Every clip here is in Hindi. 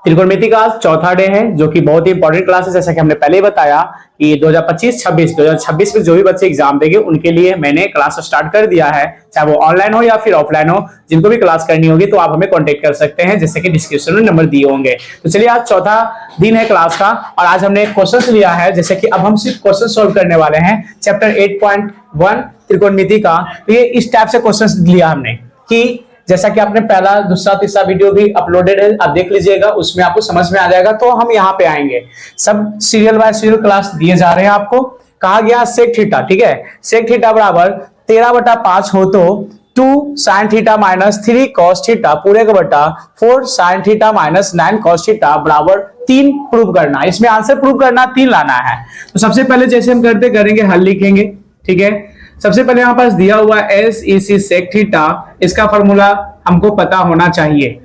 त्रिकोणमिति का चौथा डे है जो कि बहुत ही इंपॉर्टेंट क्लास है। जैसा कि हमने पहले ही बताया कि 2025 में जो भी बच्चे एग्जाम देंगे उनके लिए मैंने क्लास स्टार्ट कर दिया है, चाहे वो ऑनलाइन हो या फिर ऑफलाइन हो। जिनको भी क्लास करनी होगी तो आप हमें कांटेक्ट कर सकते हैं, जैसे कि डिस्क्रिप्शन में नंबर दिए होंगे। तो चलिए, आज चौथा दिन है क्लास का और आज हमने क्वेश्चन लिया है। जैसे कि अब हम सिर्फ क्वेश्चन सोल्व करने वाले हैं चैप्टर 8.1 त्रिकोणमिति का। तो ये इस टाइप से क्वेश्चन लिया हमने कि जैसा कि आपने पहला, दूसरा, तीसरा वीडियो भी अपलोडेड है, आप देख लीजिएगा, उसमें आपको समझ में आ जाएगा। तो हम यहाँ पे आएंगे, सब सीरियल बाय सीरियल क्लास दिए जा रहे हैं आपको। कहा गया सेक थीटा, ठीक है, सेक थीटा बराबर 13/5 हो तो 2 sin theta minus 3 cos theta पूरे का बटा 4 sin theta minus 9 cos theta बराबर 3 प्रूव करना। इसमें आंसर प्रूव करना 3 लाना है। तो सबसे पहले जैसे हम करते करेंगे, हल लिखेंगे, ठीक है। सबसे पहले यहाँ पास दिया हुआ एस ई सी सेक थीटा, इसका फॉर्मूला हमको पता होना चाहिए।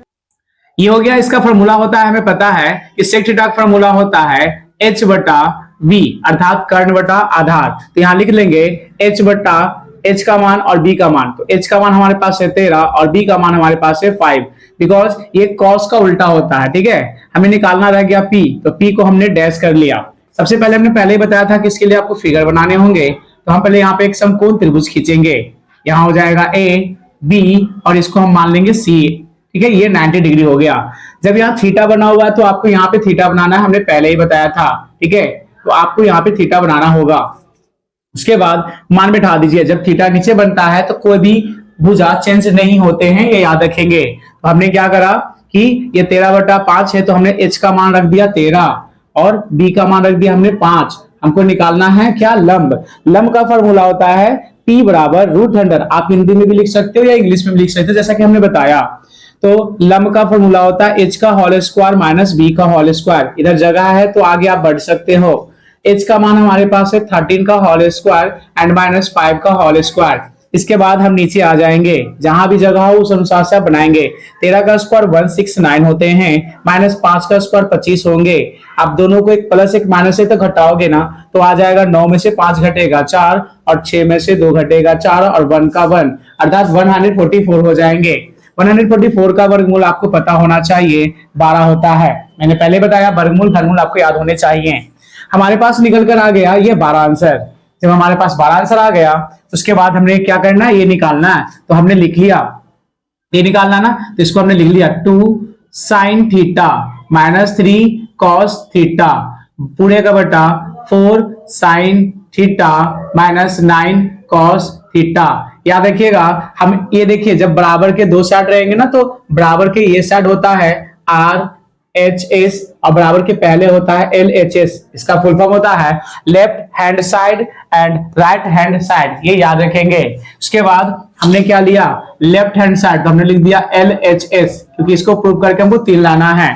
ये हो गया, इसका फॉर्मूला होता है, हमें पता है कि सेक थीटा का फॉर्मूला होता है h बटा v अर्थात कर्ण बटा आधार। तो यहाँ लिख लेंगे h बटा h का मान और b का मान। तो h का मान हमारे पास है 13 और b का मान हमारे पास है 5, बिकॉज ये cos का उल्टा होता है, ठीक है। हमें निकालना रह गया p, तो p को हमने डैश कर लिया। सबसे पहले हमने पहले ही बताया था कि इसके लिए आपको फिगर बनाने होंगे। तो हम पहले यहाँ पे एक समकोण त्रिभुज खींचेंगे। यहाँ हो जाएगा a b और इसको हम मान लेंगे c, ठीक है। ये 90 डिग्री हो गया। जब यहाँ थीटा बना हुआ है तो आपको यहाँ पे थीटा बनाना है, हमने पहले ही बताया था, ठीक है। तो आपको यहाँ पे थीटा बनाना होगा। उसके बाद मान बैठा दीजिए। जब थीटा नीचे बनता है तो कोई भी भुजा चेंज नहीं होते हैं, ये याद रखेंगे। तो हमने क्या करा कि ये 13/5 है तो हमने h का मान रख दिया 13 और b का मान रख दिया हमने 5। हमको निकालना है क्या, लंब। लंब का फॉर्मूला होता है p बराबर √100। आप हिंदी में भी लिख सकते हो या इंग्लिश में भी लिख सकते हो, जैसा कि हमने बताया। तो लंब का फॉर्मूला होता है h का होल स्क्वायर माइनस b का होल स्क्वायर। इधर जगह है तो आगे आप बढ़ सकते हो। h का मान हमारे पास है 13 का होल स्क्वायर एंड माइनस 5 का होल स्क्वायर। इसके बाद हम नीचे आ जाएंगे, जहां भी जगह हो उस अनुसार से आप बनाएंगे। 13 का स्क्वायर 169 होते हैं, माइनस 5 का स्क्वायर 25 होंगे। आप दोनों को एक प्लस एक माइनस से तो घटाओगे ना, तो आ जाएगा 9 में से 5 घटेगा 4 और 6 में से 2 घटेगा 4 और 1 का 1, अर्थात 144 हो जाएंगे। 144 का वर्गमूल आपको पता होना चाहिए 12 होता है। मैंने पहले बताया वर्गमूल धर्मूल आपको याद होने चाहिए। हमारे पास निकल कर आ गया ये 12 आंसर। जब हमारे पास 12 आंसर आ गया उसके बाद हमने क्या करना है, ये निकालना है। तो हमने लिख लिया, ये निकालना ना, तो इसको हमने लिख लिया 2 sin theta minus 3 cos theta पूरे का बटा 4 sin theta minus 9 cos theta. याद रखिएगा, हम ये देखिए जब बराबर के दो साइड रहेंगे ना, तो बराबर के ये साइड होता है RHS और बराबर के पहले होता है LHS। इसका फुल फॉर्म होता है left hand side and right hand side, ये याद रखेंगे। उसके बाद हमने क्या लिया, लेफ्ट हैंड साइड, तो हमने लिख दिया LHS, क्योंकि इसको प्रूव करके हमको 3 लाना है।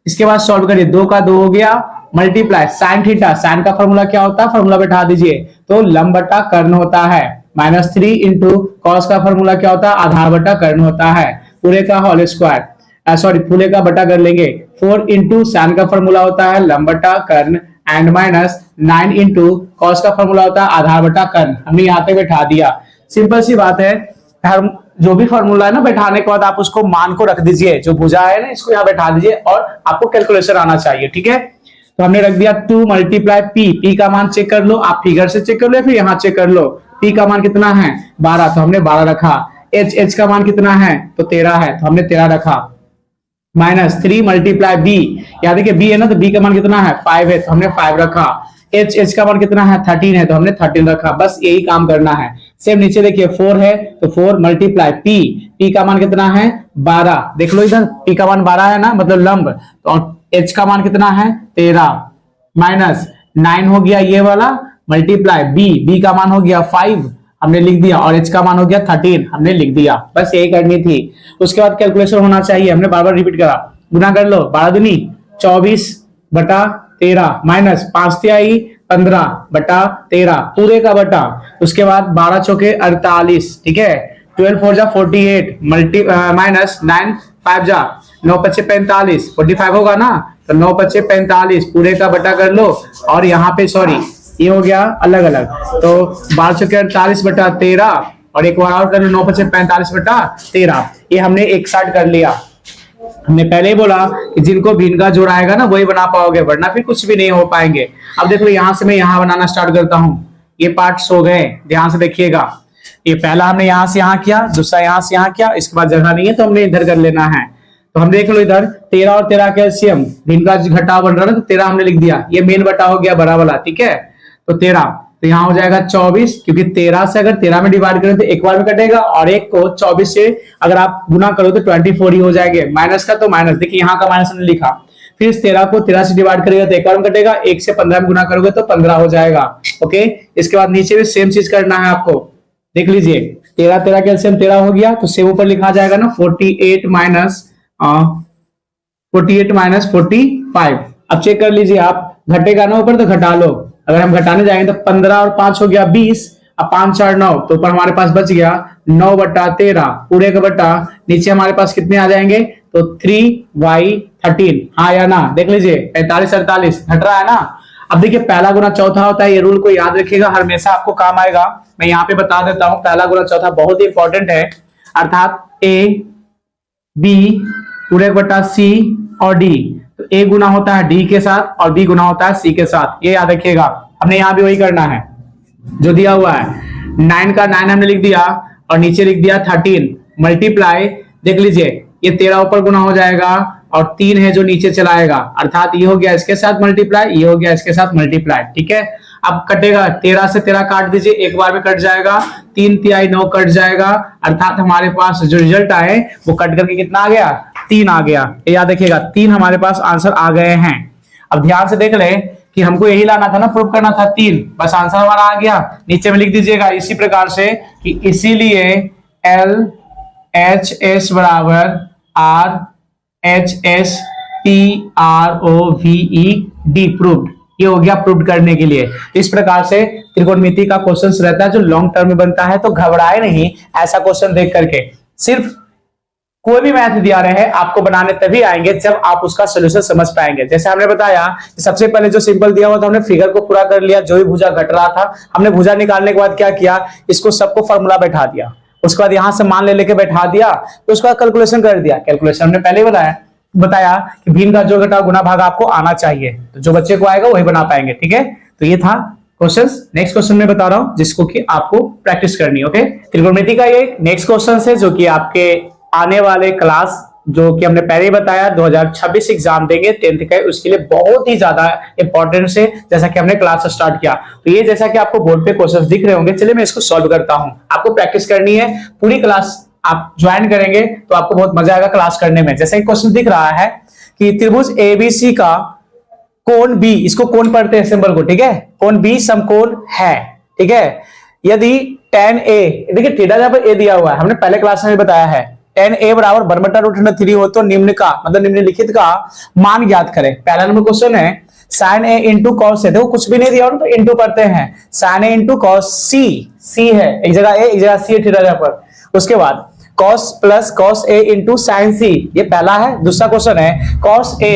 इसके बाद सॉल्व करिए, 2 का 2 हो गया, मल्टीप्लाई साइन थीटा, साइन का फॉर्मूला क्या होता है, फॉर्मूला बैठा दीजिए, तो लंब बटा कर्ण होता है। माइनस 3 इंटू कॉस का फॉर्मूला क्या होता है, आधार बटा कर्ण होता है, पूरे का होल स्क्वायर, सॉरी पूरे का बटा कर लेंगे। 4 इंटू साइन का फॉर्मूला होता है लंब बटा कर्ण एंड माइनस 9 इंटू कॉस का फॉर्मूला होता है आधार बटा कर्ण। हमने यहाँ पे बैठा दिया। सिंपल सी बात है, जो भी फॉर्मूला है ना, बैठाने के बाद आप उसको मान को रख दीजिए, जो भुजा है ना इसको यहाँ बैठा दीजिए और आपको कैलकुलेशन आना चाहिए, ठीक है। तो हमने रख दिया 2 मल्टीप्लाई p का मान चेक कर लो, आप फिगर से चेक कर लो फिर यहाँ चेक कर लो। p का मान कितना है 12, तो हमने 12 रखा। h का मान कितना है, तो 13 है, तो हमने 13 रखा। माइनस 3 मल्टीप्लाई b, याद है कि b है ना, तो b का मान कितना है 5 है, तो हमने 5 रखा। h का मान कितना है 13 है, तो हमने 13 रखा। बस यही काम करना है। सेम नीचे देखिए 4 है, तो 4 मल्टीप्लाई p का मान कितना है 12, देख लो इधर p का मान 12 है ना, मतलब लंब। तो h का मान कितना है 13 माइनस 9 हो गया ये वाला, मल्टीप्लाई b का मान हो गया 5, हमने लिख दिया, और h का मान हो गया 13, हमने लिख दिया। बस यही करनी थी। उसके बाद कैलकुलेशन होना चाहिए, हमने बार बार रिपीट करा। गुना कर लो, 12 दूनी 24 बटा 13 माइनस 5 तिहाई 15 बटा 13 पूरे का बटा, उसके बाद 12 चौके 48, ठीक है। 12 4 जा 48 मल्टी माइनस 9 5 जा 9 पच्चे 45, 45 होगा ना, तो 9 पच्चे 45 पूरे का बटा कर लो। और यहाँ पे सॉरी ये हो गया अलग अलग, तो 12 चौके 48 बटा 13 और एक बार और कर लो 9 पच्चे 45 बटा 13, ये हमने एक साइड कर लिया। हमने पहले ही बोला कि जिनको भिन्न का जोड़ आएगा ना वही बना पाओगे, वरना फिर कुछ भी नहीं हो पाएंगे। अब देखो यहां से मैं यहां बनाना स्टार्ट करता हूं, ये पार्ट्स हो गए, ध्यान से देखिएगा। ये पहला हमने यहां से यहां किया, दूसरा यहां से यहां किया, इसके बाद जगह नहीं है तो हमने इधर कर लेना है। तो हम देख लो इधर 13 और 13 कैल्शियम, भिन्न का घटाव बन रहा है तो 13 हमने लिख दिया, ये मेन बटा हो गया बड़ा वाला, ठीक है। तो 13, तो यहाँ हो जाएगा 24, क्योंकि 13 से अगर 13 में डिवाइड करें तो एक बार में कटेगा, और एक को 24 से अगर आप गुना करो तो 24 ही हो जाएंगे। माइनस का तो माइनस, देखिए यहाँ का माइनस हमने लिखा। फिर इस 13 को 13 से डिवाइड करेगा तो एक बार में कटेगा, 1 से 15 में गुना करोगे तो 15 हो जाएगा। ओके, इसके बाद नीचे भी सेम चीज करना है आपको, देख लीजिए 13 13 कैल्शियम 13 हो गया, तो सेम ऊपर लिखा जाएगा ना 48 माइनस 45। अब चेक कर लीजिए आप, घटेगा ना ऊपर तो घटा लो, अगर हम घटाने जाएंगे तो 15 और 5 हो गया 20, अब 5 4 9, तो ऊपर हमारे पास बच गया 9 बटा 13, पूरे का बटा, नीचे हमारे पास कितने आ जाएंगे तो 3y13, हाँ या ना, देख लीजिए 45 48 घट रहा है ना। अब देखिए पहला गुना चौथा होता है, ये रूल को याद रखिएगा, हमेशा आपको काम आएगा। मैं यहाँ पे बता देता हूं, पहला गुना चौथा बहुत ही इंपॉर्टेंट है, अर्थात a b पूरे का बटा c और d, तो a गुना होता है d के साथ और b गुना होता है c के साथ, ये याद रखिएगा। हमने यहाँ भी वही करना है जो दिया हुआ है, 9 का 9 हमने लिख दिया और नीचे लिख दिया 13 मल्टीप्लाई, देख लीजिए ये 13 ऊपर गुना हो जाएगा और 3 है जो नीचे चलाएगा, अर्थात ये हो गया इसके साथ मल्टीप्लाई, ये हो गया इसके साथ मल्टीप्लाई, ठीक है। अब कटेगा, 13 से 13 काट दीजिए, एक बार में कट जाएगा, 3 तिहाई 9 कट जाएगा, अर्थात हमारे पास जो रिजल्ट आए वो कट करके कितना आ गया 3 आ गया, ये याद रखिएगा 3 हमारे पास आंसर आ गए हैं। अब ध्यान से देख ले कि हमको यही लाना था ना, प्रूव करना था 3, बस आंसर हमारा आ गया। नीचे में लिख दीजिएगा इसी प्रकार से कि इसीलिए LHS बराबर RHSPROVED प्रूव्ड, ये हो गया प्रूव करने के लिए। इस प्रकार से त्रिकोणमिति का क्वेश्चन रहता है जो लॉन्ग टर्म में बनता है, तो घबराए नहीं ऐसा क्वेश्चन देख करके। सिर्फ कोई भी मैथ दिया रहे हैं आपको बनाने तभी आएंगे जब आप उसका सोल्यूशन समझ पाएंगे। जैसे हमने बताया सबसे पहले जो सिंपल दिया हुआ था हमने फिगर को पूरा कर लिया, जो भी भुजा घट रहा था हमने भुजा निकालने के बाद क्या किया, इसको सबको फॉर्मूला बैठा दिया, उसके बाद यहां से मान ले लेके बैठा दिया, तो उसका कैलकुलेशन कर दिया। कैलकुलेशन हमने पहले बताया कि भिन्न का जोड़ घटाव गुना भाग आपको आना चाहिए, तो जो बच्चे को आएगा वही बना पाएंगे, ठीक है। तो ये था क्वेश्चन। नेक्स्ट क्वेश्चन में बता रहा हूं जिसको कि आपको प्रैक्टिस करनी है। ओके, त्रिकोणमिति का ये नेक्स्ट क्वेश्चन है जो कि आपके आने वाले क्लास जो कि हमने पहले ही बताया 2026 एग्जाम देंगे 10th का, उसके लिए बहुत ही ज्यादा इंपॉर्टेंस है, जैसा कि हमने क्लास स्टार्ट किया। तो ये जैसा कि आपको बोर्ड पे क्वेश्चंस दिख रहे होंगे, चलिए मैं इसको सॉल्व करता हूं। आपको प्रैक्टिस करनी है, पूरी क्लास आप ज्वाइन करेंगे तो आपको बहुत मजा आएगा क्लास करने में। जैसे क्वेश्चन दिख रहा है कि त्रिभुज एबीसी का कोण बी, इसको कोण पढ़ते हैं सिंबल को, ठीक है, कोण बी समकोण है, ठीक है। यदि tan a, देखिए थीटा जहां पर a दिया हुआ है, हमने पहले क्लास में बताया है tan a बराबर 1/√3 हो तो निम्न का मतलब निम्नलिखित का मान ज्ञात करें। पहला नंबर क्वेश्चन है sin a into cos a, देखो कुछ भी नहीं दिया तो इंटू करते हैं, sin a into cos c, c है एक जगह a एक जगह c है थीटा जहां पर। उसके बाद cos plus cos a into sin c, ये पहला है। दूसरा क्वेश्चन है cos a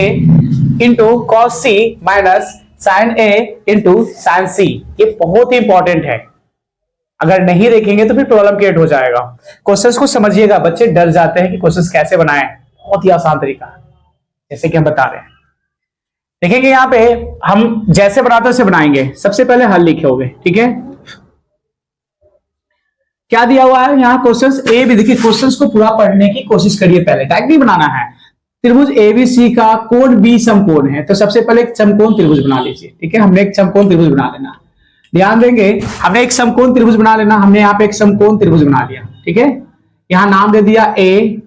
into cos c minus sin a into sin c, ये बहुत ही इंपॉर्टेंट है, अगर नहीं देखेंगे तो फिर प्रॉब्लम क्रिएट हो जाएगा। क्वेश्चंस को समझिएगा, बच्चे डर जाते हैं कि क्वेश्चंस कैसे बनाएं, बहुत ही आसान तरीका है जैसे कि हम बता रहे हैं। देखेंगे यहाँ पे हम जैसे बनाते हैं वैसे बनाएंगे। सबसे पहले हल लिखे होंगे, ठीक है। क्या दिया हुआ है यहाँ क्वेश्चंस ए भी, देखिए क्वेश्चंस को पूरा पढ़ने की कोशिश करिए, पहले डायरेक्ट नहीं बनाना है। त्रिभुज एबीसी का कोण बी समकोण है, तो सबसे पहले एक समकोण त्रिभुज बना लीजिए, ठीक है। हमने एक समकोण त्रिभुज बना लेना, ध्यान देंगे हमने एक समकोण त्रिभुज बना लेना, हमने यहाँ पे एक समकोण त्रिभुज बना लिया, ठीक है। यहाँ नाम दे दिया ए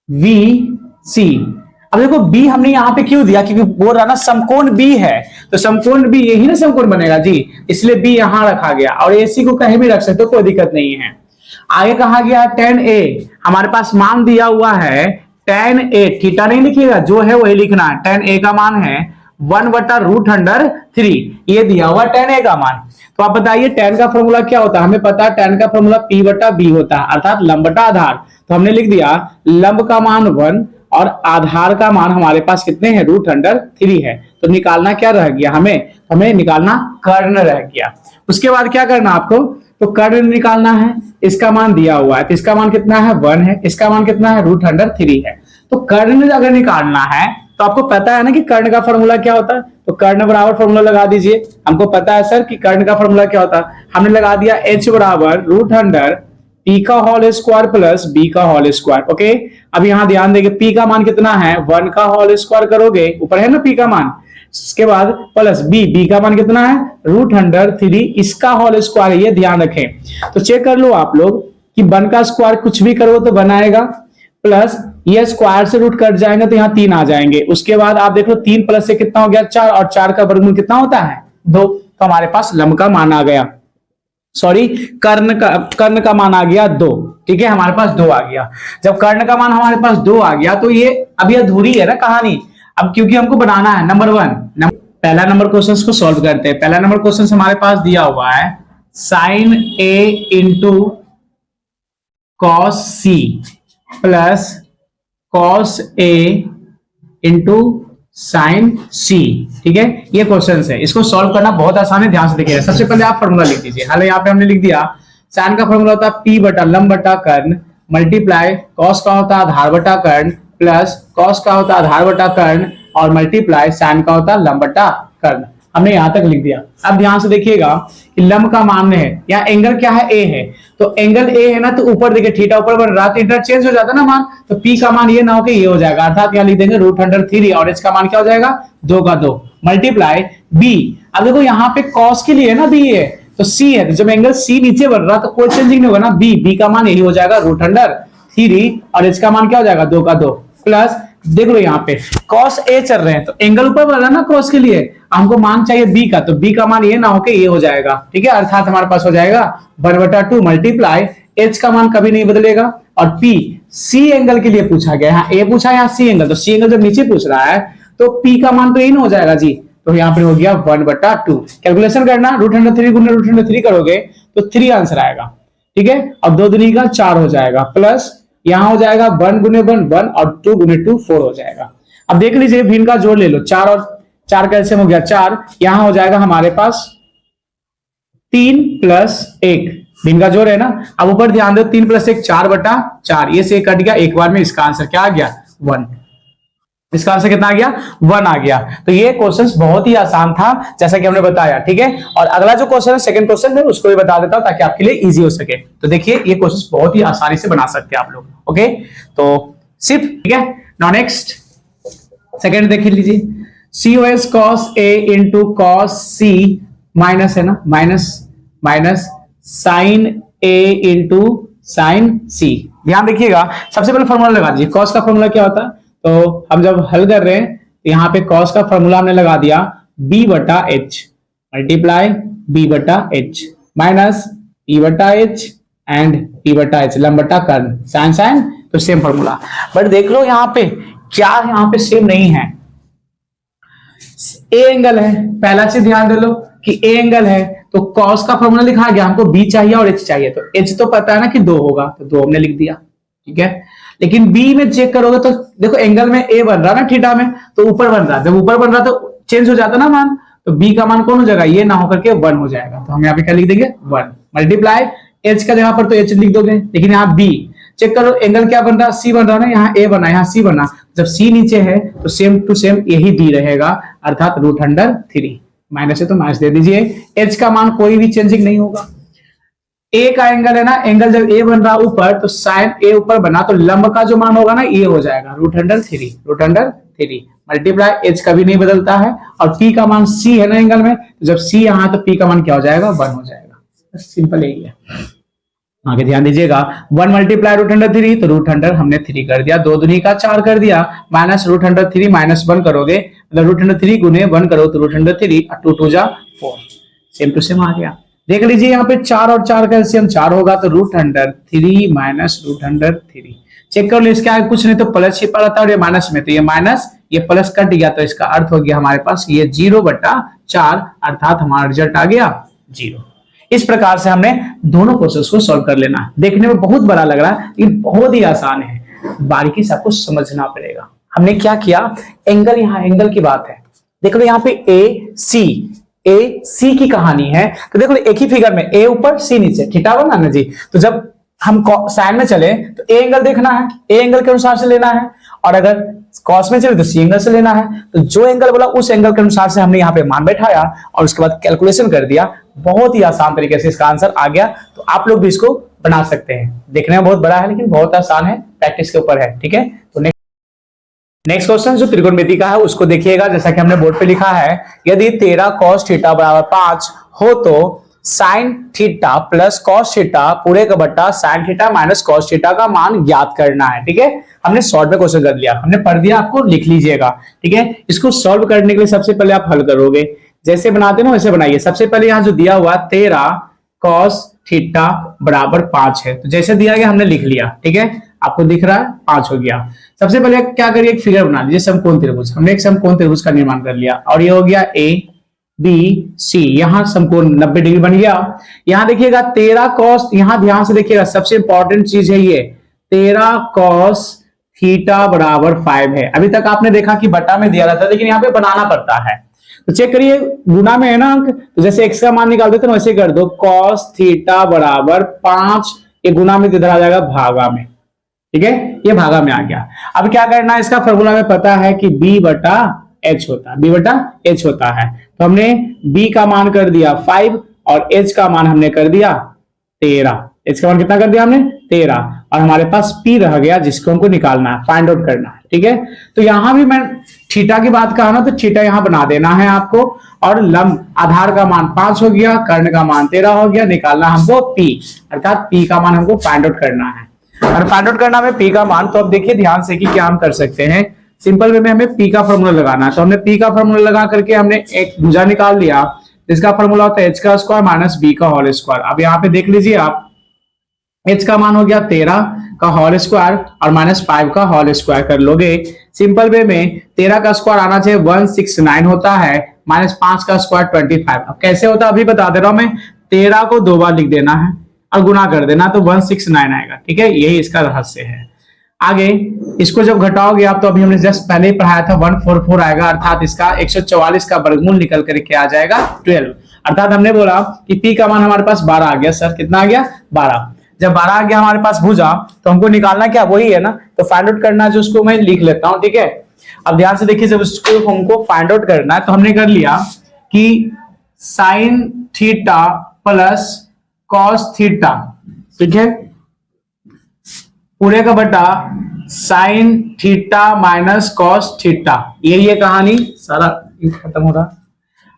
वी सी। अब देखो बी हमने यहाँ पे क्यों दिया, क्योंकि बोल रहा ना समकोण बी है, तो समकोण बी यही ना समकोण बनेगा जी, इसलिए बी यहां रखा गया, और एसी को कहीं भी रख सकते हो, कोई दिक्कत नहीं है। आगे कहा गया tan a, हमारे पास मान दिया हुआ है tan a, थीटा नहीं लिखिएगा, जो है वही लिखना है। tan a का मान है 1/√3, ये दिया हुआ tan a का मान। तो आप बताइए tan का फॉर्मूला क्या होता है, हमें पता है tan का फॉर्मूला p/b होता है, अर्थात लंब बटा आधार। तो हमने लिख दिया लंब का मान 1 और आधार का मान हमारे पास कितने हैं, √3 है। तो निकालना क्या रह गया, हमें निकालना कर्ण रह गया। उसके बाद क्या करना आपको, तो कर्ण निकालना है, इसका मान दिया हुआ है, तो इसका मान कितना है 1 है, इसका मान कितना है √3 है। तो कर्ण अगर निकालना है तो आपको पता है ना कि कर्ण का फॉर्मूला क्या होता है, तो कर्ण बराबर फॉर्मूला लगा दीजिए। हमको पता है सर कि कर्ण का फॉर्मूला क्या होता है, हमने लगा दिया h बराबर √100 p का होल स्क्वायर प्लस b का होल स्क्वायर। ओके, अब यहां ध्यान देंगे p का मान कितना है, 1 का होल स्क्वायर करोगे, ऊपर है ना p का मान, इसके बाद प्लस b का मान कितना है √103 इसका होल स्क्वायर, ये ध्यान रखें। तो चेक कर लो आप लोग कि 1 का स्क्वायर कुछ भी करो तो बनाएगा, प्लस ये स्क्वायर से रूट कट जाएंगे तो यहाँ 3 आ जाएंगे। उसके बाद आप देख लो 3 प्लस से कितना हो गया 4, और 4 का वर्गमूल कितना होता है 2, तो हमारे पास लंब का मान आ गया, सॉरी कर्ण का मान आ गया 2। ठीक है, हमारे पास 2 आ गया। जब कर्ण का मान हमारे पास 2 आ गया तो ये अब ये अधूरी है ना कहानी, अब क्योंकि हमको बनाना है नंबर 1। पहला नंबर क्वेश्चन को सॉल्व करते हैं। पहला नंबर क्वेश्चन हमारे पास दिया हुआ है sin a into cos c plus cos a into sine c। ठीक है, ये क्वेश्चन है, इसको सॉल्व करना बहुत आसान है, ध्यान से देखिए। सबसे पहले आप फॉर्मूला लिख दीजिए। हालांकि यहाँ पे हमने लिख दिया साइन का फॉर्मूला होता है p बटा लंब बटा कर्ण मल्टीप्लाई cos का होता है आधार बटा कर्ण प्लस cos का होता है आधार बटा कर्ण और मल्टीप्लाई साइन का होता है लंब बटा कर्ण। हमने यहां तक लिख दिया। अब ध्यान से देखिएगा कि लंब का मान है, यहाँ एंगल क्या है a है, तो एंगल a है ना, तो ऊपर देखिए थीटा ऊपर बन रहा, तो इंटरचेंज हो जाता ना मान, तो p का मान ये ना हो कि ये हो जाएगा, अर्थात यहाँ लिख देंगे √103 और h का मान क्या हो जाएगा 2 का 2 मल्टीप्लाई b। अब देखो यहाँ पे cos के लिए ना b है तो c है, तो जब एंगल c नीचे बढ़ रहा तो कोई चेंजिंग नहीं होगा ना, b का मान यही हो जाएगा √103 और h का मान क्या हो जाएगा 2 का 2 प्लस देख लो यहाँ पे cos a चल रहे हैं तो एंगल ऊपर बढ़ रहा है ना cos के लिए, हमको मान चाहिए b का, तो b का मान ये ना हो के ये हो जाएगा। ठीक है, अर्थात हमारे पास हो जाएगा 1/2 मल्टीप्लाई h का मान कभी नहीं बदलेगा और p c एंगल के लिए पूछा गया, यहाँ a पूछा यहाँ c एंगल, तो c एंगल जब नीचे पूछ रहा है तो p का मान तो यही ना हो जाएगा जी, तो यहाँ पे हो गया 1/2। कैलकुलेशन करना √103 गुना √103 करोगे तो 3 आंसर आएगा। ठीक है, अब 2 दूनी का 4 हो जाएगा, प्लस यहां हो जाएगा 1 गुने 1 1 और 2 गुने 2 4 हो जाएगा। अब देख लीजिए भिन्न का जोड़ ले लो, 4 और 4 कैसे हो गया 4, यहां हो जाएगा हमारे पास 3 + 1 भिन्न का जोड़ है ना। अब ऊपर ध्यान दो 3 + 1 4/4, ये से कट गया एक बार में, इसका आंसर क्या आ गया 1। इसका आंसर कितना आ गया 1 आ गया। तो ये क्वेश्चन बहुत ही आसान था जैसा कि हमने बताया। ठीक है, और अगला जो क्वेश्चन है सेकंड क्वेश्चन है उसको भी बता देता हूं ताकि आपके लिए इजी हो सके। तो देखिए ये क्वेश्चन बहुत ही आसानी से बना सकते हैं आप लोग। ओके, तो सिर्फ ठीक है। नाउ नेक्स्ट सेकंड देख लीजिए, cos cos a into cos c minus है ना, minus sin a into sin c। ध्यान देखिएगा सबसे पहले फॉर्मूला लगा दीजिए। cos का फॉर्मूला क्या होता है, तो हम जब हल कर रहे हैं तो यहाँ पे cos का फॉर्मूला हमने लगा दिया b/h multiply b/h minus p/h and p/h लंब बटा कर्ण साइन, तो सेम फॉर्मूला। बट देख लो यहाँ पे क्या यहाँ पे सेम नहीं है, ए एंगल है, पहला चीज ध्यान दे लो कि ए एंगल है तो cos का फॉर्मूला लिखा गया, हमको b चाहिए और h चाहिए, तो h तो पता है ना कि 2 होगा तो 2 हमने लिख दिया। ठीक है, लेकिन b में चेक करोगे तो देखो एंगल में a बन रहा ना थीटा में, तो ऊपर बन रहा, जब ऊपर बन रहा तो चेंज हो जाता ना मान, तो b का मान कौन हो जाएगा, ये ना होकर के 1 हो जाएगा, तो हम यहाँ पे क्या लिख देंगे 1 मल्टीप्लाई h का जगह पर तो h लिख दोगे, लेकिन यहाँ b चेक करो एंगल क्या बन रहा, c बन रहा ना, यहाँ a बना यहाँ c बना, जब c नीचे है तो सेम टू सेम यही b रहेगा, अर्थात √103 माइनस है तो माइनस दे दीजिए। h का मान कोई भी चेंजिंग नहीं होगा, a का एंगल है ना, एंगल जब a बन रहा ऊपर तो साइन a ऊपर बना तो लंब का जो मान होगा ना ये हो जाएगा √103 मल्टीप्लाई h कभी नहीं बदलता है और p का मान c है ना एंगल में, तो जब c यहाँ तो p का मान क्या हो जाएगा 1 हो जाएगा। सिंपल यही है, आगे ध्यान दीजिएगा 1 मल्टीप्लाई √103 तो √100 हमने 3 कर दिया, 2 दूनी का 4 कर दिया, माइनस √103 माइनस 1 करोगे मतलब √103 गुने 1 करो तो √103 और 2 2 जा 4 सेम टू सेम आ गया। देख लीजिए यहाँ पे 4 और 4 का एलसीएम 4 होगा तो √103 माइनस √103 चेक कर लो, इसके आगे कुछ नहीं तो प्लस छिपा रहता है और ये माइनस में, तो ये माइनस ये प्लस कट गया तो इसका अर्थ हो गया हमारे पास ये 0/4 अर्थात हमारा रिजल्ट आ गया 0। इस प्रकार से हमने दोनों क्वेश्चंस को सॉल्व कर लेना। देखने में बहुत बड़ा लग रहा है लेकिन बहुत ही आसान है, बारीकी से आपको समझना पड़ेगा। हमने क्या किया, एंगल, यहाँ एंगल की बात है, देख लो यहाँ पे ए सी की कहानी है, तो देखो एक ही फिगर में ए ऊपर सी नीचे थीटा बना ना जी, तो जब हम साइन में चले तो ए एंगल देखना है, ए एंगल के अनुसार से लेना है और अगर कॉस में चले तो सी एंगल से लेना है। तो जो एंगल बोला उस एंगल के अनुसार से हमने यहाँ पे मान बैठाया और उसके बाद कैलकुलेशन कर दिया। बहुत ही आसान तरीके से इसका आंसर आ गया। तो आप लोग भी इसको बना सकते हैं। देखने में बहुत बड़ा है लेकिन बहुत आसान है, प्रैक्टिस के ऊपर है। ठीक है, तो नेक्स्ट क्वेश्चन जो त्रिकोणमिति का है उसको देखिएगा। जैसा कि हमने बोर्ड पे लिखा है, यदि 13 cos थीटा बराबर 5 हो तो sine theta plus cos theta पूरे का बट्टा sine theta minus cos theta का मान ज्ञात करना है। ठीक है, हमने शॉर्ट में क्वेश्चन कर लिया, हमने पढ़ दिया, आपको लिख लीजिएगा। ठीक है, इसको सॉल्व करने के लिए सबसे पहले आप हल करोगे, जैसे बनाते ना वैसे बनाइए। सबसे पहले यहाँ जो दिया हुआ 13 cos थीटा बराबर 5 है, तो जैसे दिया गया हमने लिख लिया। ठीक है, आपको दिख रहा है 5 हो गया। सबसे पहले क्या करिए, एक फिगर बना लीजिए समकोण त्रिभुज। हमने एक समकोण त्रिभुज का निर्माण कर लिया और ये हो गया ए बी सी, यहां समकोण 90 डिग्री बन गया। यहां देखिएगा 13 cos, यहां ध्यान से देखिएगा, सबसे इंपॉर्टेंट चीज है ये 13 cos थीटा बराबर 5 है। अभी तक आपने देखा कि बटा में दिया रहता है लेकिन यहाँ पे बनाना पड़ता है। तो चेक करिए, गुना में है ना अंक, तो जैसे x का मान निकाल देते ना वैसे कर दो। cos थीटा बराबर 5, ये गुना में इधर आ जाएगा भागा में। ठीक है, ये भागा में आ गया। अब क्या करना है, इसका फॉर्मूला में पता है कि b बटा h होता है, b बटा h होता है। तो हमने b का मान कर दिया 5 और h का मान हमने कर दिया 13। h का मान कितना कर दिया हमने 13, और हमारे पास p रह गया जिसको हमको निकालना है, फाइंड आउट करना है। ठीक है, तो यहां भी मैं थीटा की बात कहा ना, तो थीटा यहां बना देना है आपको। और लंब आधार का मान 5 हो गया, कर्ण का मान 13 हो गया, निकालना हमको p, अर्थात p का मान हमको फाइंड आउट करना है। और फाइंड आउट करना है p का मान, तो अब देखिए ध्यान से कि क्या हम कर सकते हैं। सिंपल वे में हमें p का फॉर्मूला लगाना है, तो हमने p का फॉर्मूला लगा करके हमने एक भुजा निकाल लिया जिसका फॉर्मूला होता है h का स्क्वायर माइनस b का होल स्क्वायर। अब यहाँ पे देख लीजिए आप, h का मान हो गया 13 का होल स्क्वायर और माइनस 5 का होल स्क्वायर कर लोगे। सिंपल वे में 13 का स्क्वायर आना चाहिए 169 होता है, माइनस 5 का स्क्वायर 25। अब कैसे होता है अभी बता दे रहा हूं मैं। 13 को 2 बार लिख देना है और गुना कर देना तो 169 आएगा। ठीक है, यही इसका रहस्य है। आगे इसको जब घटाओगे आप, तो अभी हमने जस्ट पहले ही पढ़ाया था 144 आएगा, अर्थात इसका 144 का वर्गमूल निकल करके आ जाएगा 12। अर्थात हमने बोला कि p का मान हमारे पास 12 आ गया। सर कितना आ गया 12। जब 12 आ गया हमारे पास भुजा, तो हमको निकालना क्या, वही है ना, तो फाइंड आउट करना है, जो उसको मैं लिख लेता हूं। ठीक है, अब ध्यान से देखिए, जब उसको हमको फाइंड आउट करना है तो हमने कर लिया कि sine theta plus cos theta, ठीक है, पूरे का बटा sine theta minus cos theta, ये कहानी सारा खत्म हो रहा।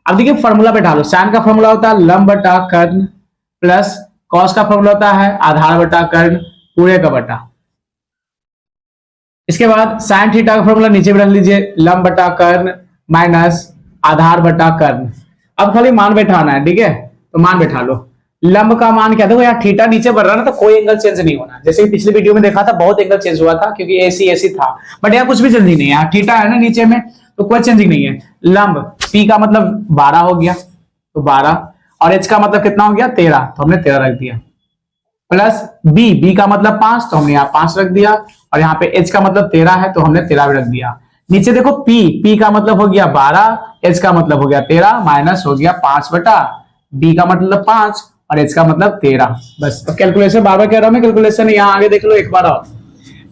अब देखिए फॉर्मूला पे डालो, साइन का फॉर्मूला होता है लंब बटा कर्ण, प्लस कॉस का फॉर्मूला होता है आधार बटा कर्ण पूरे का बटा। इसके बाद साइन थीटा का फॉर्मूला नीचे भी रख लीजिए, लंब बटा कर्ण माइनस आधार बटा कर्ण। अब खाली मान बैठाना है। ठीक है, तो मान बैठा लो। लंब का मान क्या, देखो यार थीटा नीचे बढ़ रहा ना, तो कोई एंगल चेंज नहीं होना। जैसे कि पिछले वीडियो में देखा था बहुत एंगल चेंज हुआ था क्योंकि एसी एसी था, बट यहाँ कुछ भी चेंजिंग नहीं है। थीटा है ना नीचे में, तो कोई चेंजिंग नहीं है। लंब पी का मतलब 12 हो गया, तो 12, और एच का मतलब कितना हो गया 13, तो हमने 13 रख दिया, प्लस बी का मतलब 5, तो हमने यहाँ 5 रख दिया, और यहाँ पे एच का मतलब 13 है तो हमने 13 भी रख दिया। नीचे देखो पी का मतलब हो गया 12, एच का मतलब हो गया 13, माइनस हो गया 5 बटा बी का मतलब 5 और एच का मतलब 13। बस तो कैलकुलेशन बार बार कह रहा हूं मैं, कैलकुलेशन यहाँ आगे देख लो एक बार और।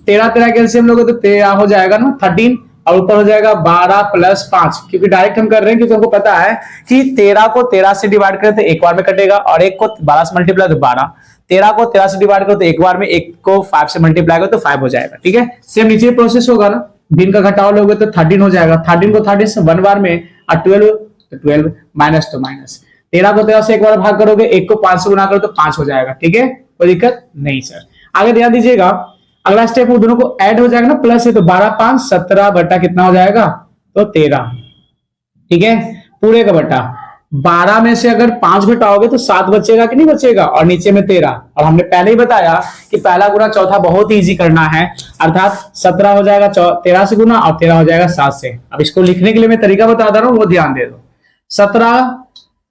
13 कैल्सियम लोगे तो 13 हो जाएगा ना 13, और ऊपर हो जाएगा 12 प्लस 5, क्योंकि डायरेक्ट हम कर रहे हैं क्योंकि हमको पता है कि 13 को 13 से डिवाइड करें तो एक बार में कटेगा, और एक को 12 से मल्टीप्लाई तो 12, 13 को 13 से डिवाइड करो तो एक बार में, एक को 5 से मल्टीप्लाई करो तो 5 हो जाएगा। ठीक है, सेम नीचे प्रोसेस होगा ना, भिन्न का घटाव लोगे तो 13 हो जाएगा, 13 को 13 से 1 बार में, और 12 तो 12, माइनस तो माइनस। 13 को 13 से एक बार भाग करोगे, एक को 5 से गुना करो तो 5 हो जाएगा। ठीक है, कोई दिक्कत नहीं सर। आगे ध्यान दीजिएगा, अगला स्टेप वो दोनों को ऐड हो जाएगा ना, प्लस है तो 12 5 17 बटा कितना हो जाएगा, तो 13। ठीक है, पूरे का बटा 12 में से अगर 5 घटाओगे तो 7 बचेगा कि नहीं बचेगा, और नीचे में 13। और हमने पहले ही बताया कि पहला गुना चौथा बहुत ही इजी करना है, अर्थात 17 हो जाएगा 13 से गुना, और 13 हो जाएगा 7 से। अब इसको लिखने के लिए मैं तरीका बता रहा हूं, वो ध्यान दे दो। 17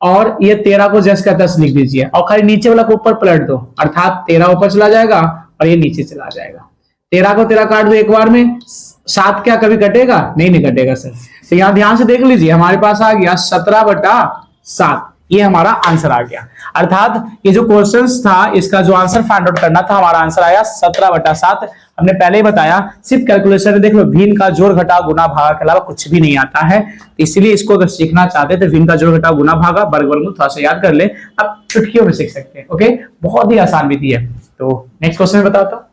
और ये 13 को जैसे का 10 लिख दीजिए, और खाली नीचे वाला को ऊपर पलट दो, अर्थात 13 ऊपर चला जाएगा और ये नीचे चला जाएगा। 13 को 13 काट दो एक बार में, 7 क्या कभी कटेगा, नहीं कटेगा सर। तो यहाँ ध्यान से देख लीजिए, हमारे पास आ गया 17 बटा 7, ये हमारा आंसर आ गया। अर्थात ये जो क्वेश्चन था इसका जो आंसर फाइंड आउट करना था, हमारा आंसर आया 17 बटा 7, हमने पहले ही बताया, सिर्फ कैलकुलेशन में देख लो भिन्न का जोड़ घटाव गुना भागा के अलावा कुछ भी नहीं आता है। इसलिए इसको अगर सीखना चाहते हैं तो भिन्न का जोड़ घटाव गुना भागा वर्ग वर्गमूल थोड़ा सा याद कर ले, अब चुटकियों में सीख सकते हैं। ओके, बहुत ही आसान विधि है। तो नेक्स्ट क्वेश्चन बताता हूं।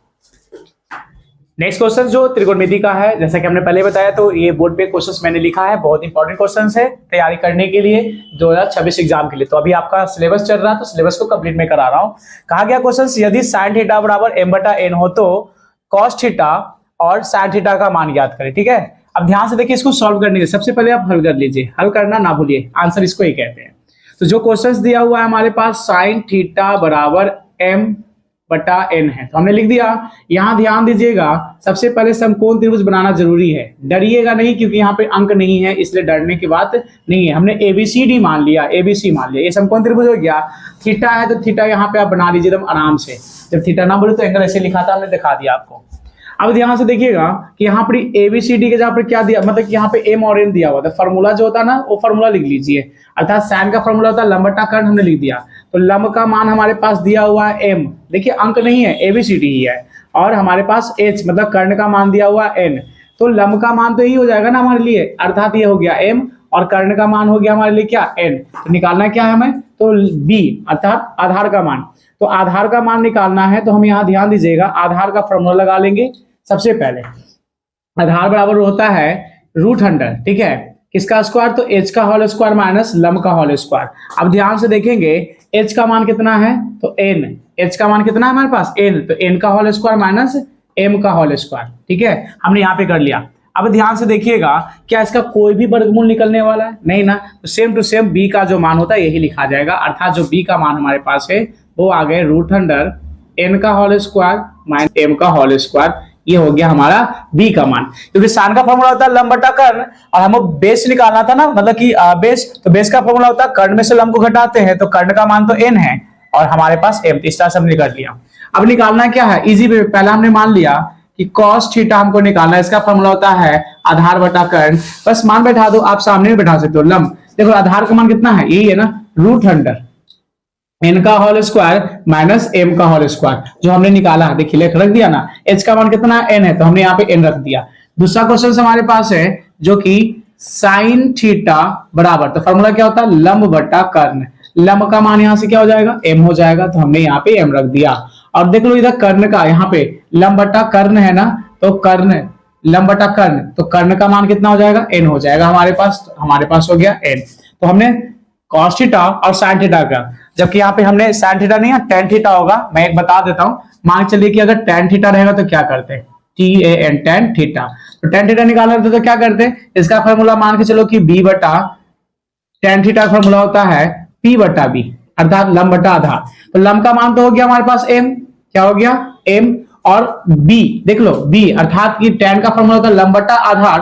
नेक्स्ट क्वेश्चन जो त्रिकोणमिति का है, जैसा कि हमने पहले बताया, तो ये बोर्ड पे क्वेश्चंस मैंने लिखा है, बहुत इंपॉर्टेंट क्वेश्चंस है तैयारी करने के लिए 2026 एग्जाम के लिए। तो अभी आपका सिलेबस चल रहा है, तो सिलेबस को कंप्लीट में करा रहा हूं। कहा गया क्वेश्चन, यदि sin थीटा बराबर m/n हो तो cos थीटा और sin थीटा का मान ज्ञात करें। ठीक है, अब ध्यान से देखिए, इसको सॉल्व करने के लिए सबसे पहले आप हल कर लीजिए, हल करना ना भूलिए, आंसर इसको ही कहते हैं। तो जो क्वेश्चन दिया हुआ है हमारे पास, sin थीटा बराबर m/n है, तो हमने लिख दिया। यहां ध्यान दीजिएगा, सबसे पहले समकोण त्रिभुज बनाना जरूरी है, डरिएगा नहीं, क्योंकि यहाँ पे अंक नहीं है, इसलिए डरने की बात नहीं है। हमने ABCD मान लिया, ABC मान लिया, ये समकोण त्रिभुज हो गया। थीटा है तो थीटा यहाँ पे आप बना लीजिए एकदम आराम से। जब थीटा ना बोले तो एंगल ऐसे लिखा था, हमने दिखा दिया आपको। अब ध्यान से देखिएगा कि यहाँ पर ABCD के जहाँ पर क्या दिया, मतलब कि यहाँ पे m और n दिया हुआ था, फॉर्मूला जो होता है ना, वो फॉर्मूला लिख लीजिए। अर्थात साइन का फॉर्मूला होता है लंब बटा कर्ण, हमने लिख दिया। तो लंब का मान हमारे पास दिया हुआ है m, देखिए अंक नहीं है, ABCD ही है, और हमारे पास h मतलब कर्ण का मान दिया हुआ है n। तो लंब का मान तो यही हो जाएगा ना हमारे लिए, अर्थात ये हो गया m, और कर्ण का मान हो गया हमारे लिए क्या, n। तो निकालना क्या है हमें, तो b अर्थात आधार का मान। तो आधार का मान निकालना है, तो हम यहाँ ध्यान दीजिएगा, आधार का फॉर्मूला लगा लेंगे। सबसे पहले आधार बराबर होता है √100, ठीक है, किसका स्क्वायर, तो h का होल स्क्वायर माइनस लंब का होल स्क्वायर। अब ध्यान से देखेंगे h का मान कितना है, तो n, h का मान कितना है हमारे पास, n, तो n का होल स्क्वायर माइनस m का होल स्क्वायर। ठीक है, हमने यहाँ पे कर लिया। अब ध्यान से देखिएगा, क्या इसका कोई भी वर्गमूल निकलने वाला है, नहीं ना, तो सेम टू सेम b का जो मान होता है यही लिखा जाएगा। अर्थात जो b का मान हमारे पास है वो आ गए √100 n का होल स्क्वायर माइनस m का होल स्क्वायर। ये हो गया हमारा b का मान, क्योंकि साइन का फॉर्मूला होता है लंब बटा कर्ण, और हमें बेस निकालना था ना, मतलब कि बेस, तो बेस का फॉर्मूला होता है कर्ण में से लंब को घटाते हैं, तो कर्ण का मान तो n है और हमारे पास m, इस तरह से हमने कर लिया। अब निकालना क्या है, इजी वे, पहला हमने मान लिया कि cos थीटा हमको निकालना है, इसका फॉर्मूला होता है आधार बटा कर्ण। बस मान बैठा दो, आप सामने भी बैठा सकते हो। लंब देखो, आधार का मान कितना है, यही है ना, √100 n का होल स्क्वायर माइनस m का होल स्क्वायर, जो हमने निकाला, देखिए लिख रख दिया ना। h का मान कितना n है, तो हमने यहाँ पे n रख दिया। दूसरा क्वेश्चन हमारे पास है जो कि sin थीटा बराबर, तो फॉर्मूला क्या होता है, लंब बटा कर्ण। लंब का मान यहाँ से क्या हो जाएगा, m हो जाएगा, तो हमने यहाँ पे m रख दिया। और देख लो इधर कर्ण का, यहाँ पे लंब बटा कर्ण है ना, तो कर्ण, लंब बटा कर्ण, तो कर्ण का मान कितना हो जाएगा, n हो जाएगा हमारे पास, तो हमारे पास हो गया n। तो हमने cos थीटा और sin थीटा का, जबकि यहाँ पे हमने sin थीटा नहीं है, tan थीटा होगा। मैं एक बता देता हूँ, मान चलिए कि अगर tan थीटा रहेगा तो क्या करते हैं, TAN tan थीटा, तो tan थीटा निकालना रहता तो क्या करते हैं, इसका फॉर्मूला मान के चलो कि b बटा tan थीटा का फॉर्मूला होता है p बटा b, अर्थात लंब बटा आधार। तो लंब का मान तो हो गया हमारे पास m, क्या हो गया m, और b देख लो b, अर्थात कि tan का फॉर्मूला होता है लंब बटा आधार।